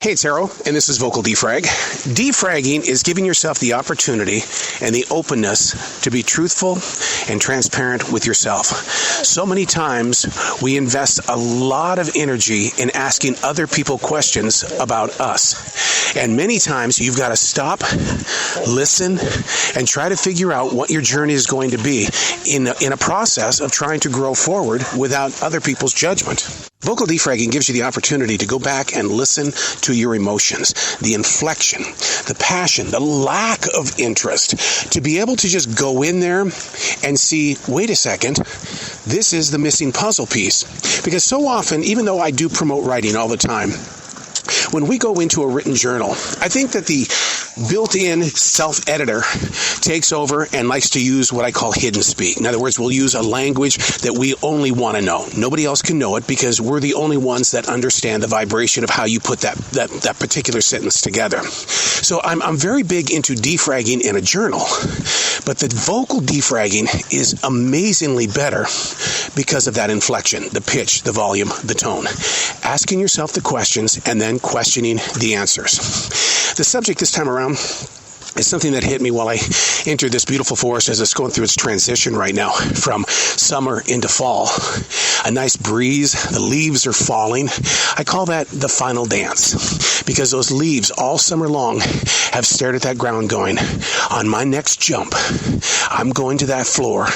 Hey, it's Arrow, and this is Vocal Defrag. Defragging is giving yourself the opportunity and the openness to be truthful and transparent with yourself. So many times we invest a lot of energy in asking other people questions about us. And many times you've got to stop, listen, and try to figure out what your journey is going to be in a process of trying to grow forward without other people's judgment. Vocal defragging gives you the opportunity to go back and listen to your emotions, the inflection, the passion, the lack of interest, to be able to just go in there and see, wait a second, this is the missing puzzle piece. Because so often, even though I do promote writing all the time, when we go into a written journal, I think that the built-in self-editor takes over and likes to use what I call hidden speak. In other words, we'll use a language that we only want to know. Nobody else can know it because we're the only ones that understand the vibration of how you put that particular sentence together. So I'm very big into defragging in a journal, but the vocal defragging is amazingly better because of that inflection, the pitch, the volume, the tone. Asking yourself the questions and then questioning the answers. The subject this time around is something that hit me while I entered this beautiful forest as it's going through its transition right now from summer into fall. A nice breeze, the leaves are falling. I call that the final dance because those leaves all summer long have stared at that ground going, on my next jump, I'm going to that floor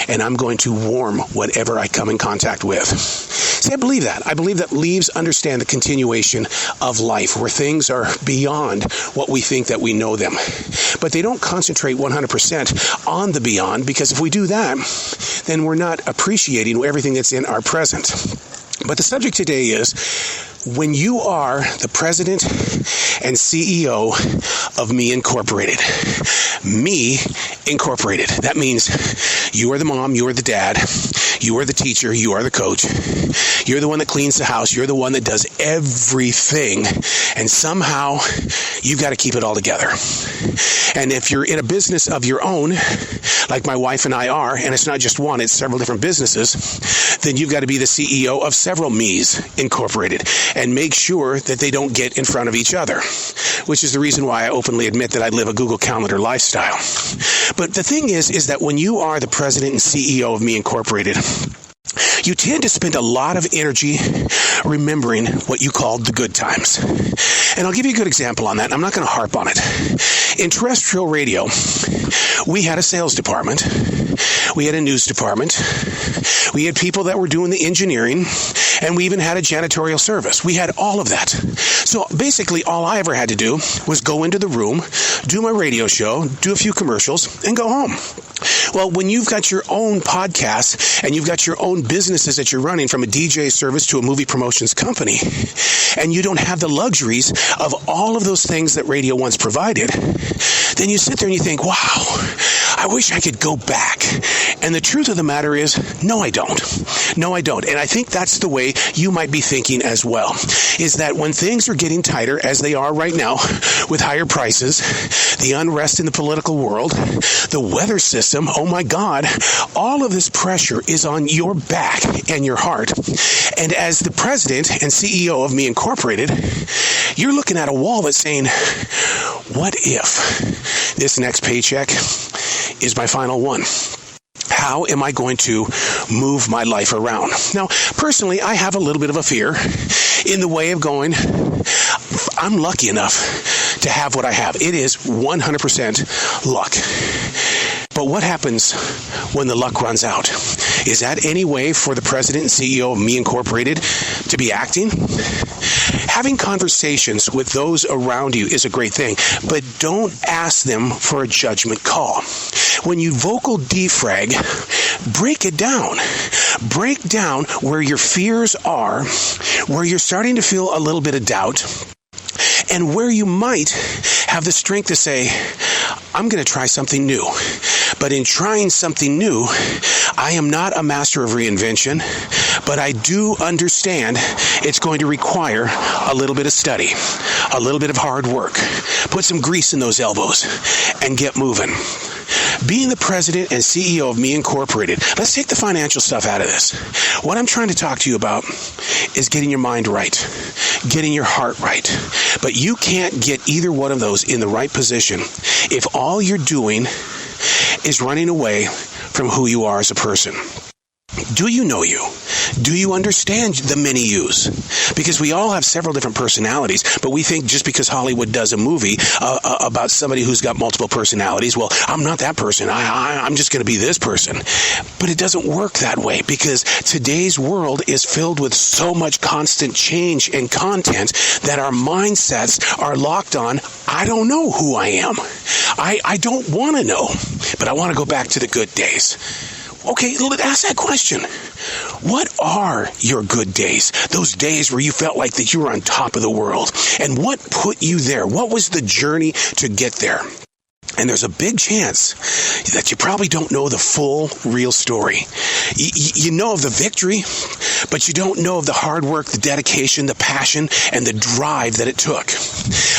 and I'm going to warm whatever I come in contact with. See, I believe that. I believe that leaves understand the continuation of life where things are beyond what we think that we know them. But they don't concentrate 100% on the beyond, because if we do that, then we're not appreciating everything that's in our present. But the subject today is, when you are the president and CEO of Me Incorporated. Me Incorporated. That means you are the mom, you are the dad, you are the teacher, you are the coach. You're the one that cleans the house. You're the one that does everything. And somehow you've got to keep it all together. And if you're in a business of your own, like my wife and I are, and it's not just one, it's several different businesses, then you've got to be the CEO of several Me's Incorporated and make sure that they don't get in front of each other, which is the reason why I openly admit that I live a Google Calendar lifestyle. But the thing is that when you are the president and CEO of Me Incorporated, you tend to spend a lot of energy remembering what you called the good times. And I'll give you a good example on that. I'm not going to harp on it. In terrestrial radio, we had a sales department. We had a news department. We had people that were doing the engineering. And we even had a janitorial service. We had all of that. So basically, all I ever had to do was go into the room, do my radio show, do a few commercials, and go home. Well, when you've got your own podcast and you've got your own businesses that you're running, from a DJ service to a movie promotions company, and you don't have the luxuries of all of those things that radio once provided, then you sit there and you think, wow, I wish I could go back. And the truth of the matter is, no, I don't. No, I don't. And I think that's the way you might be thinking as well, is that when things are getting tighter, as they are right now, with higher prices, the unrest in the political world, the weather system, oh my God, all of this pressure is on your back and your heart. And as the president and CEO of Me Incorporated, you're looking at a wall that's saying, what if this next paycheck is my final one? How am I going to move my life around? Now, personally, I have a little bit of a fear in the way of going, I'm lucky enough to have what I have. It is 100% luck. But what happens when the luck runs out? Is that any way for the president and CEO of Me Incorporated to be acting? Having conversations with those around you is a great thing, but don't ask them for a judgment call. When you vocal defrag, break it down. Break down where your fears are, where you're starting to feel a little bit of doubt, and where you might have the strength to say, I'm going to try something new. But in trying something new, I am not a master of reinvention, but I do understand it's going to require a little bit of study, a little bit of hard work. Put some grease in those elbows and get moving. Being the president and CEO of Me Incorporated, let's take the financial stuff out of this. What I'm trying to talk to you about is getting your mind right, getting your heart right. But you can't get either one of those in the right position if all you're doing is running away from who you are as a person. Do you know you? Do you understand the many yous? Because we all have several different personalities, but we think just because Hollywood does a movie about somebody who's got multiple personalities, well, I'm not that person. I'm just going to be this person. But it doesn't work that way, because today's world is filled with so much constant change and content that our mindsets are locked on, I don't know who I am. I don't want to know, but I want to go back to the good days. Okay, ask that question. What are your good days? Those days where you felt like that you were on top of the world. And what put you there? What was the journey to get there? And there's a big chance that you probably don't know the full, real story. You know of the victory, but you don't know of the hard work, the dedication, the passion, and the drive that it took.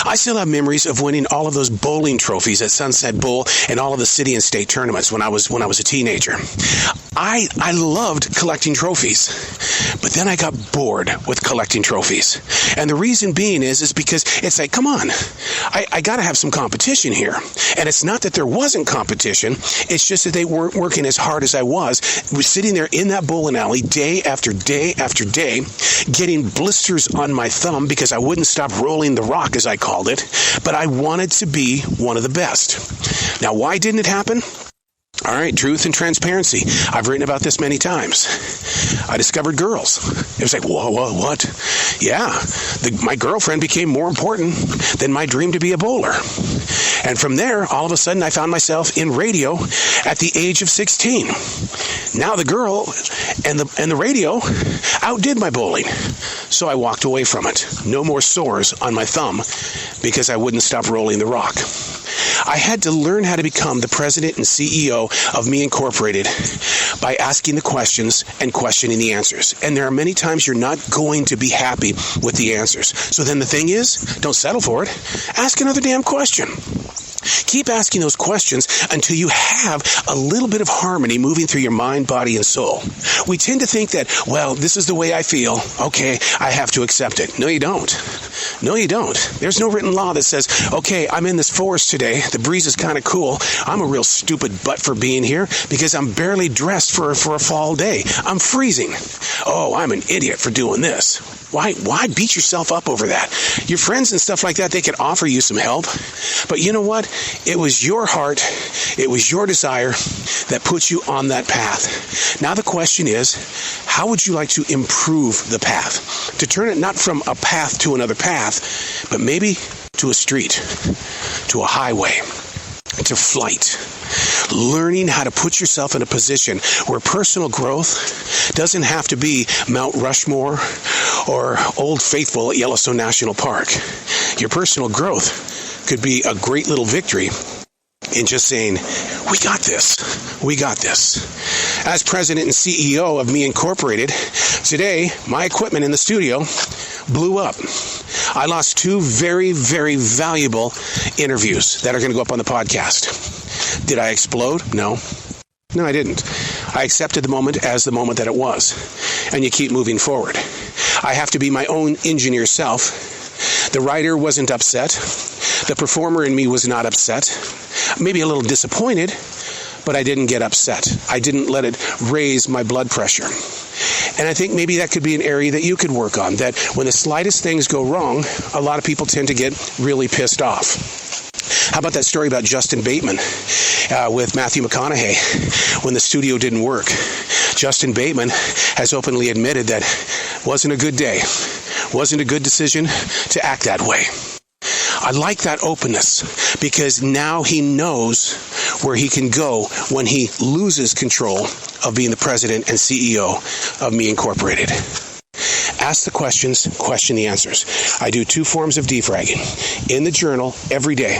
I still have memories of winning all of those bowling trophies at Sunset Bowl and all of the city and state tournaments when I was a teenager. I loved collecting trophies, but then I got bored with collecting trophies. And the reason being is because it's like, come on, I got to have some competition here. And it's not that there wasn't competition, it's just that they weren't working as hard as I was sitting there in that bowling alley day after day after day, getting blisters on my thumb because I wouldn't stop rolling the rock, as I called it, but I wanted to be one of the best. Now, why didn't it happen? All right, truth and transparency. I've written about this many times. I discovered girls. It was like, whoa, what? Yeah, my girlfriend became more important than my dream to be a bowler. And from there, all of a sudden, I found myself in radio at the age of 16. Now the girl and the radio outdid my bowling. So I walked away from it. No more sores on my thumb because I wouldn't stop rolling the rock. I had to learn how to become the president and CEO of Me Incorporated by asking the questions and questioning the answers. And there are many times you're not going to be happy with the answers. So then the thing is, don't settle for it. Ask another damn question. Keep asking those questions until you have a little bit of harmony moving through your mind, body, and soul. We tend to think that, well, this is the way I feel. Okay, I have to accept it. No, you don't. No, you don't. There's no written law that says, okay, I'm in this forest today. The breeze is kind of cool. I'm a real stupid butt for being here because I'm barely dressed for a fall day. I'm freezing. Oh, I'm an idiot for doing this. Why beat yourself up over that? Your friends and stuff like that, they could offer you some help. But you know what? It was your heart, it was your desire that put you on that path. Now the question is, how would you like to improve the path? To turn it not from a path to another path, but maybe to a street, to a highway, to flight. Learning how to put yourself in a position where personal growth doesn't have to be Mount Rushmore or Old Faithful at Yellowstone National Park. Your personal growth could be a great little victory in just saying, we got this. We got this. As president and CEO of Me Incorporated, today my equipment in the studio blew up. I lost 2 very, very valuable interviews that are going to go up on the podcast. Did I explode? No. No, I didn't. I accepted the moment as the moment that it was. And you keep moving forward. I have to be my own engineer self. The writer wasn't upset. The performer in me was not upset. Maybe a little disappointed, but I didn't get upset. I didn't let it raise my blood pressure. And I think maybe that could be an area that you could work on, that when the slightest things go wrong, a lot of people tend to get really pissed off. How about that story about Justin Bateman with Matthew McConaughey when the studio didn't work? Justin Bateman has openly admitted that wasn't a good day, wasn't a good decision to act that way. I like that openness because now he knows where he can go when he loses control of being the president and CEO of Me Incorporated. Ask the questions, question the answers. I do 2 forms of defragging in the journal every day.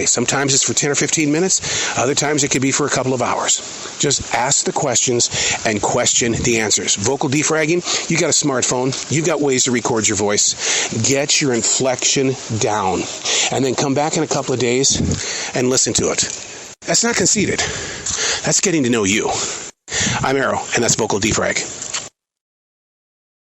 Sometimes it's for 10 or 15 minutes. Other times it could be for a couple of hours. Just ask the questions and question the answers. Vocal defragging, you got a smartphone. You've got ways to record your voice. Get your inflection down. And then come back in a couple of days and listen to it. That's not conceited. That's getting to know you. I'm Arrow, and that's vocal defrag.